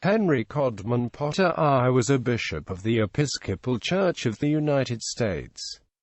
Henry Codman Potter I was a bishop of the Episcopal Church of the United States.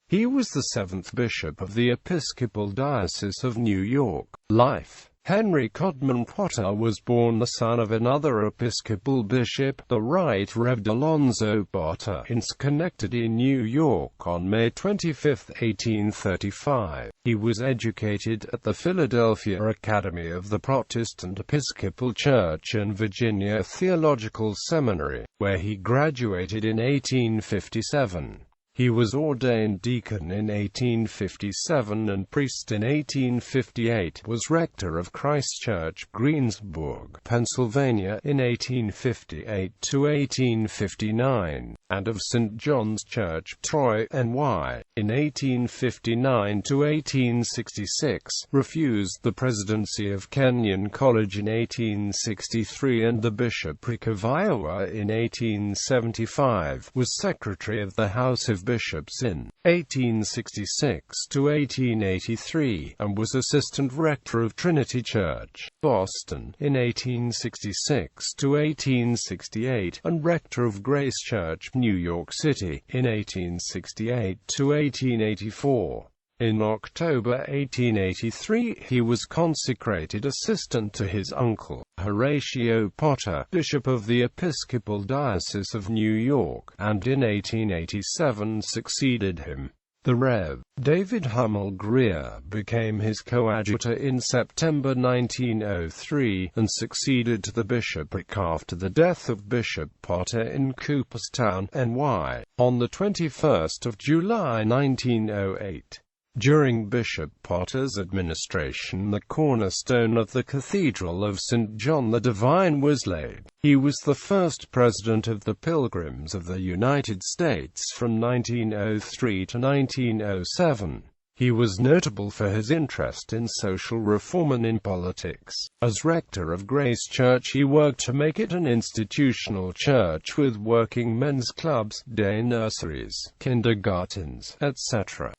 He was the seventh bishop of the Episcopal Diocese of New York. Life: Henry Codman Potter was born the son of another Episcopal bishop, the Right Rev. Alonzo Potter, in Schenectady, New York on May 25, 1835. He was educated at the Philadelphia Academy of the Protestant Episcopal Church and Virginia Theological Seminary, where he graduated in 1857. He was ordained deacon in 1857 and priest in 1858, was rector of Christ Church, Greensburg, Pennsylvania, in 1858 to 1859, and of St. John's Church, Troy, NY, in 1859 to 1866, refused the presidency of Kenyon College in 1863 and the bishopric of Iowa in 1875, was secretary of the House of Bishops in 1866 to 1883, and was assistant rector of Trinity Church, Boston, in 1866 to 1868, and rector of Grace Church, New York City, in 1868 to 1884. In October 1883 he was consecrated assistant to his uncle, Horatio Potter, Bishop of the Episcopal Diocese of New York, and in 1887 succeeded him. The Rev. David Hummel Greer became his coadjutor in September 1903, and succeeded to the bishopric after the death of Bishop Potter in Cooperstown, NY, on the 21st of July 1908. During Bishop Potter's administration the cornerstone of the Cathedral of St. John the Divine was laid. He was the first president of the Pilgrims of the United States from 1903 to 1907. He was notable for his interest in social reform and in politics. As rector of Grace Church he worked to make it an institutional church with working men's clubs, day nurseries, kindergartens, etc.,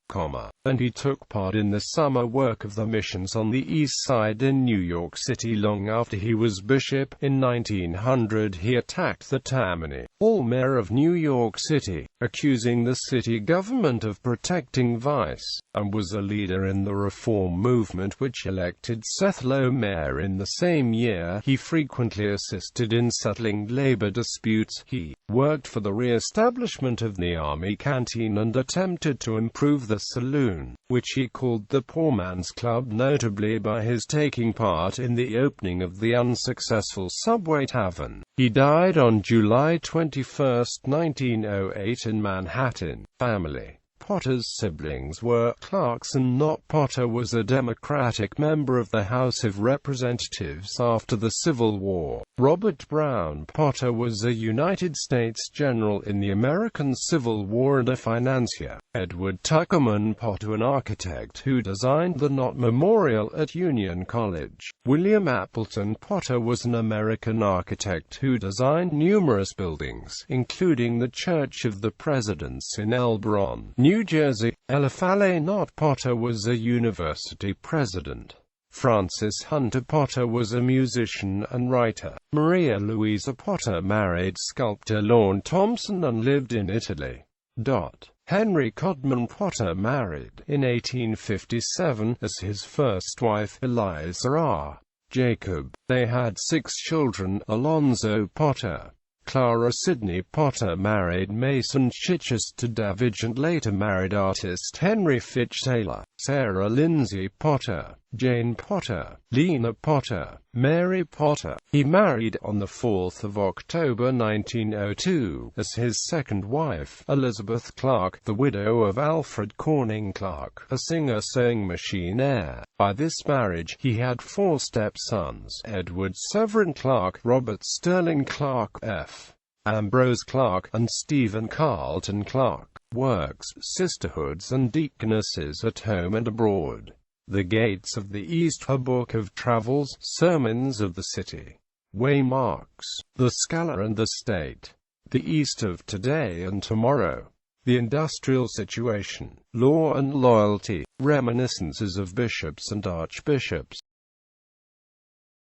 and he took part in the summer work of the missions on the East Side in New York City. Long after he was bishop, in 1900 he attacked the Tammany Hall mayor of New York City, accusing the city government of protecting vice, and was a leader in the reform movement which elected Seth Low mayor in the same year. He frequently assisted in settling labor disputes. He worked for the re-establishment of the Army Canteen and attempted to improve the saloon, which he called the Poor Man's Club, notably by his taking part in the opening of the unsuccessful Subway Tavern. He died on July 21, 1908 in Manhattan. Family: Potter's siblings were Clarkson. Not Potter was a Democratic member of the House of Representatives after the Civil War. Robert Brown Potter was a United States general in the American Civil War and a financier. Edward Tuckerman Potter, an architect who designed the Knott Memorial at Union College. William Appleton Potter was an American architect who designed numerous buildings, including the Church of the Presidents in Elbron, New Jersey. Eliphale Knott Potter was a university president. Francis Hunter Potter was a musician and writer. Maria Louisa Potter married sculptor Lorne Thompson and lived in Italy. Henry Codman Potter married, in 1857, as his first wife, Eliza R. Jacob. They had 6 children: Alonzo Potter, Clara Sidney Potter married Mason Chichester Davidge and later married artist Henry Fitch Taylor, Sarah Lindsay Potter, Jane Potter, Lena Potter, Mary Potter. He married on the 4th of October 1902, as his second wife, Elizabeth Clark, the widow of Alfred Corning Clark, a singer sewing machine heir. By this marriage, he had 4 stepsons: Edward Severin Clark, Robert Sterling Clark, F. Ambrose Clark, and Stephen Carlton Clark. Works: Sisterhoods and Deaconesses at Home and Abroad, The Gates of the East, a book of travels, Sermons of the City, Waymarks, The Scholar and the State, The East of Today and Tomorrow, The Industrial Situation, Law and Loyalty, Reminiscences of Bishops and Archbishops,